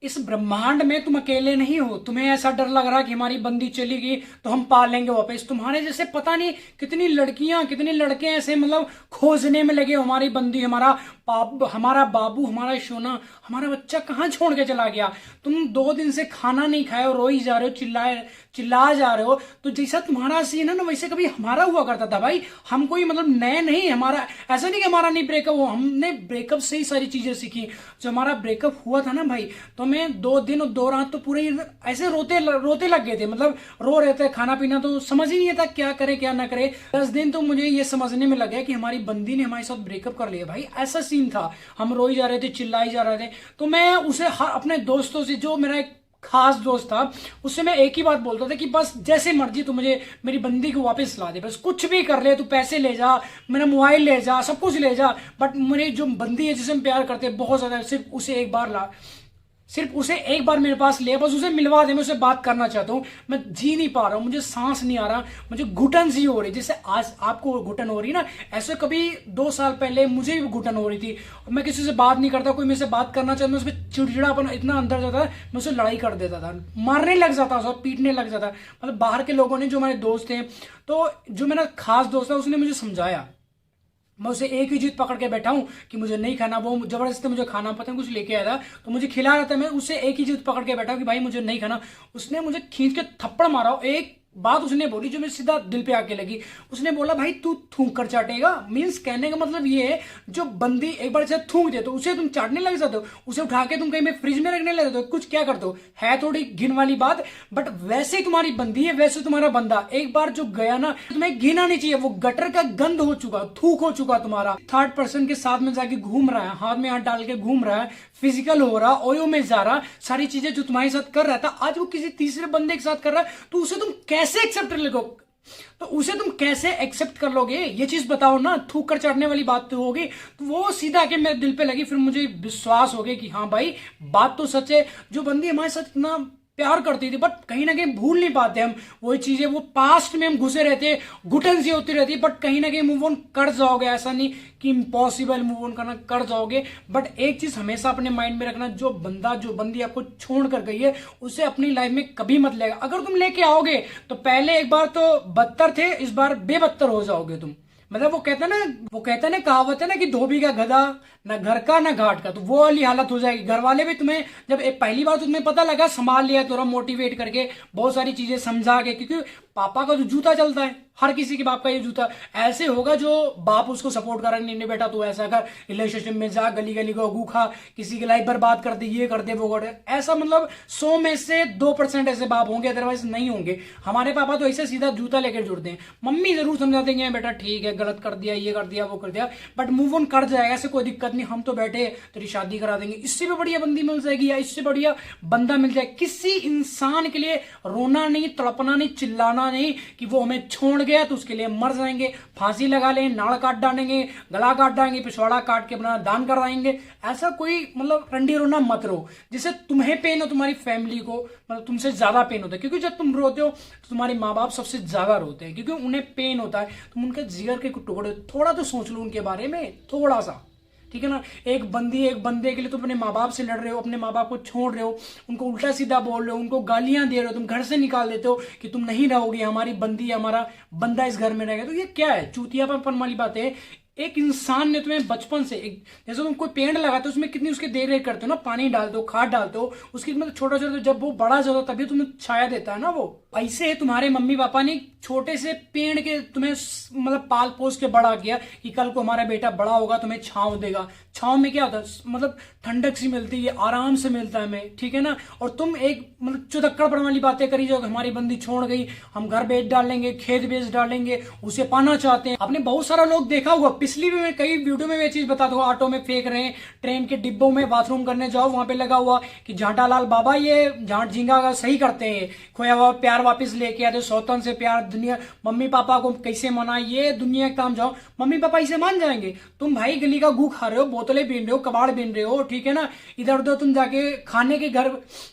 इस ब्रह्मांड में तुम अकेले नहीं हो। तुम्हें ऐसा डर लग रहा कि हमारी बंदी चली गई तो हम पा लेंगे वापस, तुम्हारे जैसे पता नहीं कितनी लड़कियां कितने लड़के ऐसे मतलब खोजने में लगे हमारी बंदी, हमारा बाबू, हमारा सोना, हमारा बच्चा कहाँ छोड़ के चला गया। तुम 2 दिन से खाना नहीं खाए हो, रो ही जा रहे हो, चिल्ला जा रहे हो। तो जैसा तुम्हारा सीन है ना वैसे कभी हमारा हुआ करता था भाई। हम कोई मतलब नए नहीं, हमारा ऐसा नहीं कि हमारा नहीं ब्रेकअप हुआ, हमने ब्रेकअप से ही सारी चीजें सीखी। जो हमारा ब्रेकअप हुआ था ना भाई, तो मैं 2 दिन और 2 रात तो पूरे ऐसे रोते रोते लग गए थे, मतलब रो रहे थे। खाना पीना तो समझ ही नहीं था क्या करे क्या ना करे। 10 दिन तो मुझे ये समझने में लग गया कि हमारी बंदी ने हमारे साथ ब्रेकअप कर लिया भाई। ऐसा सीन था, हम रोई जा रहे थे, चिल्लाई जा रहे थे। तो मैं उसे अपने दोस्तों से, जो मेरा एक खास दोस्त था, उससे मैं एक ही बात बोलता था कि बस जैसे मर्जी तू मुझे मेरी बंदी को वापस ला दे, बस कुछ भी कर ले, तू पैसे ले जा, मेरा मोबाइल ले जा, सब कुछ ले जा, बट मेरी जो बंदी है जिसे हम प्यार करते हैं बहुत ज्यादा, सिर्फ उसे एक बार मेरे पास ले, बस उसे मिलवा दे। मैं उससे बात करना चाहता हूँ, मैं जी नहीं पा रहा हूँ, मुझे सांस नहीं आ रहा, मुझे घुटन सी हो रही, जैसे आज आपको घुटन हो रही ना, ऐसे कभी 2 साल पहले मुझे भी घुटन हो रही थी। मैं किसी से बात नहीं करता, कोई मेरे से बात करना चाहता, मैं उस पर चिड़चिड़ापन इतना अंदर जाता था, मैं उससे लड़ाई कर देता था, मारने लग जाता था, पीटने लग जाता। मतलब बाहर के लोगों ने, जो हमारे दोस्त थे, तो जो मेरा खास दोस्त था उसने मुझे समझाया। मैं उसे एक ही चीज पकड़ के बैठा हूं कि मुझे नहीं खाना। वो जबरदस्ती मुझे खाना पता है कुछ लेके आया था तो मुझे खिला रहा था, मैं उसे एक ही चीज पकड़ के बैठा हूं कि भाई मुझे नहीं खाना। उसने मुझे खींच के थप्पड़ मारा। एक बात उसने बोली जो मेरे सीधा दिल पे आके लगी। उसने बोला भाई तू थूक कर चाटेगा। मीन्स कहने का मतलब ये है, जो बंदी एक बार से थूक दे तो उसे तुम चाटने लग जाते हो, उसे उठा के तुम कहीं में फ्रिज में रखने लग जाते हो, कुछ क्या करते हो। है थोड़ी घिन वाली बात, बट वैसे तुम्हारी बंदी है, वैसे तुम्हारा बंदा एक बार जो गया ना, तुम्हें घिना नहीं चाहिए। वो गटर का गंद हो चुका, थूक हो चुका तुम्हारा। थर्ड पर्सन के साथ में जाके घूम रहा है, हाथ में हाथ डाल के घूम रहा है, फिजिकल हो रहा, ओयो में जा रहा, सारी चीजें जो तुम्हारे साथ कर रहा था आज वो किसी तीसरे बंदे के साथ कर रहा है, तो उसे तुम कैसे एक्सेप्ट कर लोगे। तो उसे तुम कैसे एक्सेप्ट कर लोगे, ये चीज बताओ ना। थूक कर चढ़ने वाली बात तो होगी। तो वो सीधा आके मेरे दिल पे लगी, फिर मुझे विश्वास हो गया कि हाँ भाई बात तो सच है। जो बंदी हमारे साथ इतना प्यार करती थी, बट कहीं ना कहीं भूल नहीं पाते हम वही चीजें। वो पास्ट में हम घुसे रहते, घुटन सी होती रहती, बट कहीं ना कहीं मूव ऑन कर जाओगे। ऐसा नहीं कि इम्पॉसिबल मूव ऑन करना, कर जाओगे। बट एक चीज हमेशा अपने माइंड में रखना, जो बंदी आपको छोड़ कर गई है उसे अपनी लाइफ में कभी मत लेगा। अगर तुम लेके आओगे तो पहले एक बार तो बदतर थे, इस बार बेबदतर हो जाओगे तुम। मतलब वो कहता है ना कहावत है ना कि धोबी का गधा, ना घर का ना घाट का। तो वो वाली हालत हो जाएगी। घर वाले भी तुम्हें जब एक पहली बार तुम्हें पता लगा, संभाल लिया थोड़ा मोटिवेट करके, बहुत सारी चीजें समझा के, क्योंकि पापा का जो जूता चलता है, हर किसी के बाप का ये जूता ऐसे होगा जो बाप उसको सपोर्ट कर, नहीं बेटा तू ऐसा कर, रिलेशनशिप में जा, गली गली को गूखा, किसी की लाइफ बर्बाद कर दे, ये कर दे वो कर दे। ऐसा मतलब 100 में से 2% ऐसे बाप होंगे, अदरवाइज नहीं होंगे। हमारे पापा तो ऐसे सीधा जूता लेकर जुड़ते हैं। मम्मी जरूर समझाते हैं बेटा ठीक है, गलत कर दिया, ये कर दिया, वो कर दिया, बट मूव ऑन कर जाएगा, ऐसे कोई दिक्कत नहीं। हम तो बैठे, तेरी शादी करा देंगे, इससे भी बढ़िया बंदी मिल जाएगी या इससे बढ़िया बंदा मिल जाए। किसी इंसान के लिए रोना नहीं, तड़पना नहीं, चिल्लाना नहीं कि वो हमें छोड़ गया तो उसके लिए मर जाएंगे, फांसी लगा लें, नाड़ काट डालेंगे, गला काट डालेंगे, पिछवाड़ा काट के अपना दान कर देंगे। ऐसा कोई मतलब रंडी रोना मत रो, जिससे तुम्हें पेन हो, तुम्हारी फैमिली को मतलब तुमसे ज्यादा पेन होता है। क्योंकि जब तुम रोते हो तो तुम्हारे माँ बाप सबसे ज्यादा रोते हैं, क्योंकि उन्हें पेन होता है। तुम उनके जिगर के टुकड़े, थोड़ा तो सोच लो उनके बारे में, थोड़ा सा, ठीक है ना। एक बंदे के लिए तुम अपने माँ बाप से लड़ रहे हो, अपने माँ बाप को छोड़ रहे हो, उनको उल्टा सीधा बोल रहे हो, उनको गालियां दे रहे हो, तुम घर से निकाल देते हो कि तुम नहीं रहोगे, हमारी बंदी, हमारा बंदा इस घर में रहेगा। तो ये क्या है, चूतियापन वाली बात है। एक इंसान ने तुम्हें बचपन से, एक जैसे तुम कोई पेड़ लगाते हो उसमें कितनी उसकी देख रेख करते हो ना, पानी डालते हो, खाद डालते हो, उसकी मतलब छोटा छोटा, जब वो बड़ा जाता है तभी तुम्हें छाया देता है ना। वो ऐसे तुम्हारे मम्मी पापा ने छोटे से पेड़ के तुम्हें मतलब पाल पोस के बड़ा किया कि कल को हमारा बेटा बड़ा होगा तुम्हें छांव देगा। छांव में क्या होता है, मतलब ठंडक सी मिलती है, आराम से मिलता है हमें, ठीक है ना। और तुम एक मतलब चुदक्कड़पन वाली बातें करी जाओ, हमारी बंदी छोड़ गई, हम घर बेच डालेंगे, खेत बेच डालेंगे, उसे पाना चाहते हैं। आपने बहुत सारा लोग देखा होगा, पिछली भी मैं कई वीडियो में ये चीज बता दूंगा, ऑटो में फेंक रहे हैं, ट्रेन के डिब्बों में बाथरूम करने जाओ, वहां पे लगा हुआ कि झांटालाल बाबा ये झांट झींगा का सही करते हैं, खोया हुआ प्यार वापस लेके आते, सौतन से प्यार, दुनिया मम्मी पापा को कैसे मना, ये दुनिया के काम जाओ, मम्मी पापा इसे मान जाएंगे। तुम भाई गली का गू खा रहे हो, बोतलें बीन रहे हो, कबाड़ बीन रहे हो, ठीक है ना। इधर उधर तुम जाके खाने के घर,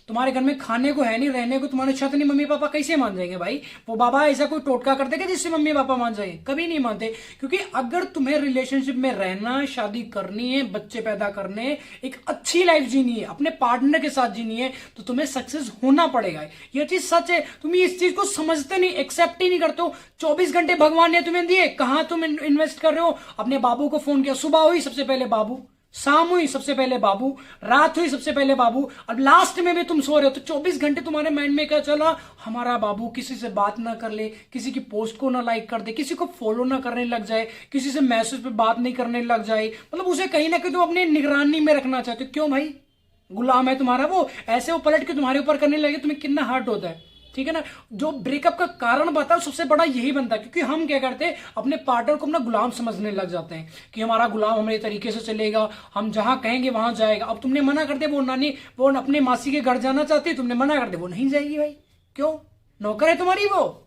तुम्हारे घर में खाने को है नहीं, रहने को तुम्हारे छत नहीं, मम्मी पापा कैसे मान जाएंगे भाई। वो बाबा ऐसा कोई टोटका कर देगा जिससे मम्मी पापा मान जाएंगे, कभी नहीं मानते। क्योंकि अगर तुम्हें रिलेशनशिप में रहना है, शादी करनी है, बच्चे पैदा करने हैं, एक अच्छी लाइफ जीनी है, अपने पार्टनर के साथ जीनी है, तो तुम्हें सक्सेस होना पड़ेगा। ये चीज सच है। तुम इस चीज को समझते नहीं, एक्सेप्ट ही नहीं करते हो। 24 घंटे भगवान ने तुम्हें दिए, कहां तुम इन्वेस्ट कर रहे हो? अपने बाबू को फोन किया, सुबह हुई सबसे पहले बाबू, शाम हुई सबसे पहले बाबू, रात हुई सबसे पहले बाबू, अब लास्ट में भी तुम सो रहे हो। तो 24 घंटे तुम्हारे माइंड में क्या चला? हमारा बाबू किसी से बात ना कर ले, किसी की पोस्ट को ना लाइक कर दे, किसी को फॉलो ना करने लग जाए, किसी से मैसेज पे बात नहीं करने लग जाए, मतलब उसे कहीं ना कहीं तुम अपनी निगरानी में रखना चाहते हो। क्यों भाई? गुलाम है तुम्हारा वो, ऐसे वो पलट के तुम्हारे ऊपर करने लगे, तुम्हें कितना हर्ट होता है। ठीक है ना? जो ब्रेकअप का कारण बताओ सबसे बड़ा यही बनता है, क्योंकि हम क्या करते हैं, अपने पार्टनर को अपना गुलाम समझने लग जाते हैं कि हमारा गुलाम हमारे तरीके से चलेगा, हम जहां कहेंगे वहां जाएगा। अब तुमने मना कर दिया, वो अपने मासी के घर जाना चाहती है, तुमने मना कर दिया, वो नहीं जाएगी भाई। क्यों? नौकर है तुम्हारी वो।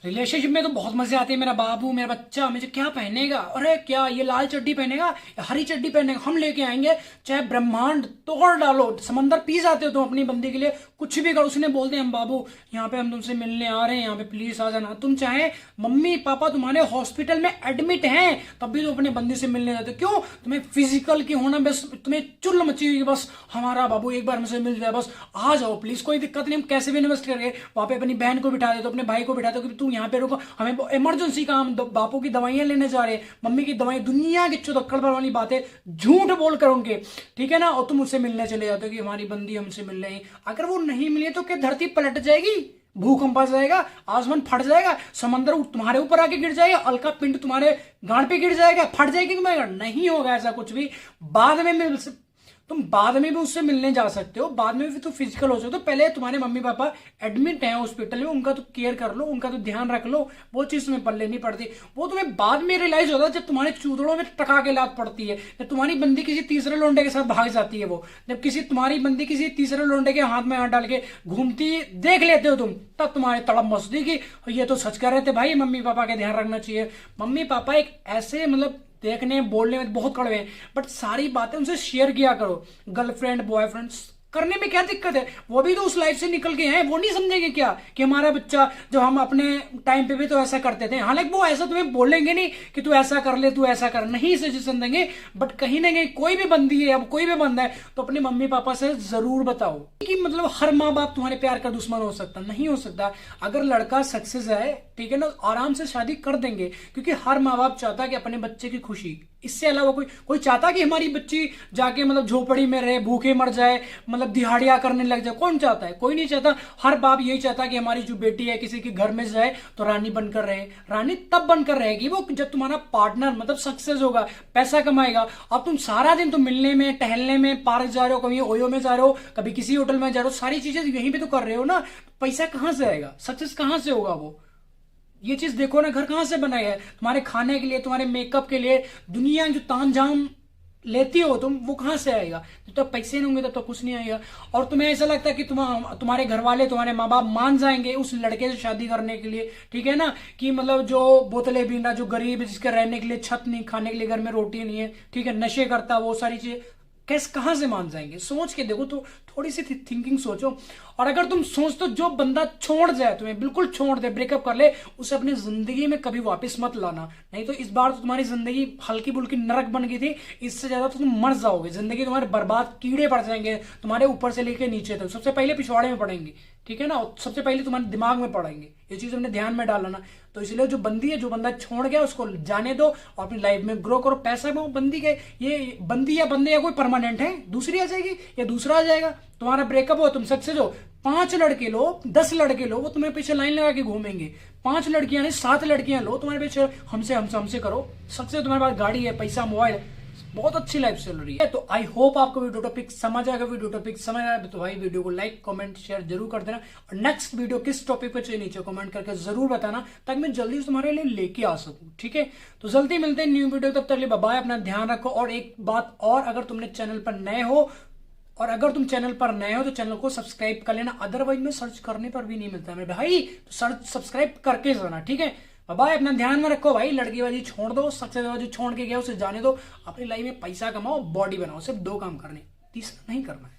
रिलेशनशिप में तो बहुत मजे आते हैं। मेरा बाबू, मेरा बच्चा मुझे क्या पहनेगा, अरे क्या ये लाल चड्डी पहनेगा या हरी चड्डी पहनेगा, हम लेके आएंगे, चाहे ब्रह्मांड तोड़ डालो, समंदर पी जाते हो तुम अपनी बंदी के लिए, कुछ भी करो। उसने बोलते हैं हम बाबू यहाँ पे हम तुमसे मिलने आ रहे हैं, यहाँ पे प्लीज आ जाना। तुम चाहे मम्मी पापा तुम्हारे हॉस्पिटल में एडमिट हैं, तब भी तुम अपने बंदी से मिलने जाते हो। क्यों? तुम्हें फिजिकल की होना, बस तुम्हें चुल मची हुई, बस हमारा बाबू एक बार हमसे मिल जाए, बस आ जाओ प्लीज, कोई दिक्कत नहीं, हम कैसे भी इन्वेस्ट करके वहां पे अपनी बहन को बिठा देते, अपने भाई को बिठा दो कि तू यहाँ पे रुको, हमें इमरजेंसी का, हम बापू की दवाइयां लेने जा रहे हैं, मम्मी की दवाई, दुनिया की चौधक्कड़ वाली बातें झूठ बोलकर उनके, ठीक है ना? और तुम उससे मिलने चले जाते हो कि हमारी बंदी हमसे मिल रही। अगर वो नहीं मिले तो क्या धरती पलट जाएगी? भूकंप आ जाएगा, आसमान फट जाएगा, समंदर तुम्हारे ऊपर आके गिर जाएगा, अलका पिंड तुम्हारे गांड पे गिर जाएगा, फट जाएगी तुम्हारे? नहीं होगा ऐसा कुछ भी। बाद में तुम बाद में भी उससे मिलने जा सकते हो, बाद में भी तो फिजिकल हो सकते हो। पहले तुम्हारे मम्मी पापा एडमिट हैं हॉस्पिटल में, उनका तो केयर कर लो, उनका तो ध्यान रख लो, वो चीज तुम्हें पल्ले नहीं पड़ती। वो तुम्हें बाद में रियलाइज होता है जब तुम्हारे चूतड़ों में टका के लात पड़ती है, जब तुम्हारी बंदी किसी तीसरे लोंडे के साथ भाग जाती है, वो जब तुम्हारी बंदी किसी तीसरे लोंडे के हाथ में हाथ डाल के घूमती देख लेते हो तुम, तब तुम्हारे तड़प मचती कि ये तो सच कर रहे थे भाई, मम्मी पापा का ध्यान रखना चाहिए। मम्मी पापा एक ऐसे, मतलब देखने बोलने में बहुत कड़वे हैं, बट सारी बातें उनसे शेयर किया करो। गर्लफ्रेंड बॉयफ्रेंड करने में क्या दिक्कत है? वो भी तो उस लाइफ से निकल के हैं, वो नहीं समझेंगे क्या कि हमारा बच्चा, जो हम अपने टाइम पे भी तो ऐसा करते थे। हालांकि वो ऐसा तुम्हें बोलेंगे नहीं कि तू ऐसा कर ले, तू ऐसा कर, नहीं सजेशन देंगे, बट कहीं ना कहीं कोई भी बंदी है, अब कोई भी बंदा है, तो अपने मम्मी पापा से जरूर बताओ कि मतलब हर माँ बाप तुम्हारे प्यार का दुश्मन हो सकता नहीं, हो सकता। अगर लड़का सक्सेस है, ठीक है ना, आराम से शादी कर देंगे, क्योंकि हर माँ बाप चाहता है कि अपने बच्चे की खुशी, इससे अलावा कोई चाहता कि हमारी बच्ची जाके मतलब झोपड़ी में रहे, भूखे मर जाए, मतलब दिहाड़ियां करने लग जाए। कौन चाहता है? कोई नहीं चाहता। हर बाप यही चाहता कि हमारी जो बेटी है किसी के घर में जाए तो रानी बनकर रहे। रानी तब बनकर रहेगी वो जब तुम्हारा पार्टनर मतलब सक्सेस होगा, पैसा कमाएगा। अब तुम सारा दिन तुम मिलने में, टहलने में, पार्क जा रहे हो, कभी ओयो में जा रहे हो, कभी किसी होटल में जा रहे हो, सारी चीजें यहीं पे तो कर रहे हो ना, पैसा कहां से आएगा? सक्सेस कहां से होगा? वो ये चीज देखो ना, घर कहां से बनाया है? तुम्हारे खाने के लिए, तुम्हारे मेकअप के लिए, दुनिया जो तामझाम लेती हो तुम, वो कहां से आएगा? जब तक पैसे नहीं होंगे तब तक कुछ नहीं आएगा। और तुम्हें ऐसा लगता है कि तुम्हारे घर वाले, तुम्हारे माँ बाप मान जाएंगे उस लड़के से शादी करने के लिए, ठीक है ना, कि मतलब जो बोतलें पीना, जो गरीब है, जिसके रहने के लिए छत नहीं, खाने के लिए घर में रोटी नहीं है, ठीक है, नशे करता, वो सारी चीजें कैसे कहां से मान जाएंगे? सोच के देखो, तो थोड़ी सी थिंकिंग सोचो। और अगर तुम सोचते हो जो बंदा छोड़ जाए, तुम्हें बिल्कुल छोड़ दे, ब्रेकअप कर ले, उसे अपनी जिंदगी में कभी वापस मत लाना, नहीं तो इस बार तो तुम्हारी जिंदगी हल्की बुल्की नरक बन गई थी, इससे ज्यादा तो तुम मर जाओगे। जिंदगी तुम्हारे बर्बाद, कीड़े पड़ जाएंगे तुम्हारे ऊपर से लेकर नीचे तक। सबसे पहले पिछवाड़े में पड़ेंगे, ठीक है ना, और सबसे पहले तुम्हारे दिमाग में पड़ेंगे। ये चीज हमने ध्यान में डालना। तो इसलिए जो बंदी है, जो बंदा छोड़ गया, उसको जाने दो और अपनी लाइफ में ग्रो करो। पैसा में बंदी के, ये बंदी या बंदे या कोई परमानेंट है? दूसरी आ जाएगी या दूसरा आ जाएगा। तुम्हारा ब्रेकअप हो, तुम सक्सेस हो, 5 लड़के लो, 10 लड़के लो, वो तुम्हें पीछे लाइन लगा के घूमेंगे। 5 लड़कियां नहीं, 7 लड़कियां लो, तुम्हारे पीछे हमसे करो। सक्सेस तुम्हारे पास गाड़ी है, पैसा, मोबाइल, बहुत अच्छी लाइफ चल रही है। तो आई होप आपको वीडियो टॉपिक समझ आएगा। वीडियो टॉपिक समझ आया तो भाई वीडियो को लाइक, कमेंट, शेयर जरूर कर देना। और नेक्स्ट वीडियो किस टॉपिक पे चाहिए नीचे कमेंट करके जरूर बताना, ताकि मैं जल्दी से तुम्हारे लिए लेके आ सकूं, ठीक है। तो जल्दी मिलते हैं न्यू वीडियो, तब तक लिए बाय बाय, अपना ध्यान रखो। और एक बात और, अगर तुमने चैनल पर नए हो, और अगर तुम चैनल पर नए हो तो चैनल को सब्सक्राइब कर लेना, अदरवाइज में सर्च करने पर भी नहीं मिलता है मेरे भाई, तो सर्च सब्सक्राइब करके जाना, ठीक है। बाय, अपना ध्यान में रखो भाई। लड़कीबाजी छोड़ दो, सक्सेस जो छोड़ के गया उसे जाने दो, अपनी लाइफ में पैसा कमाओ, बॉडी बनाओ। सिर्फ 2 काम करने, तीसरा नहीं करना।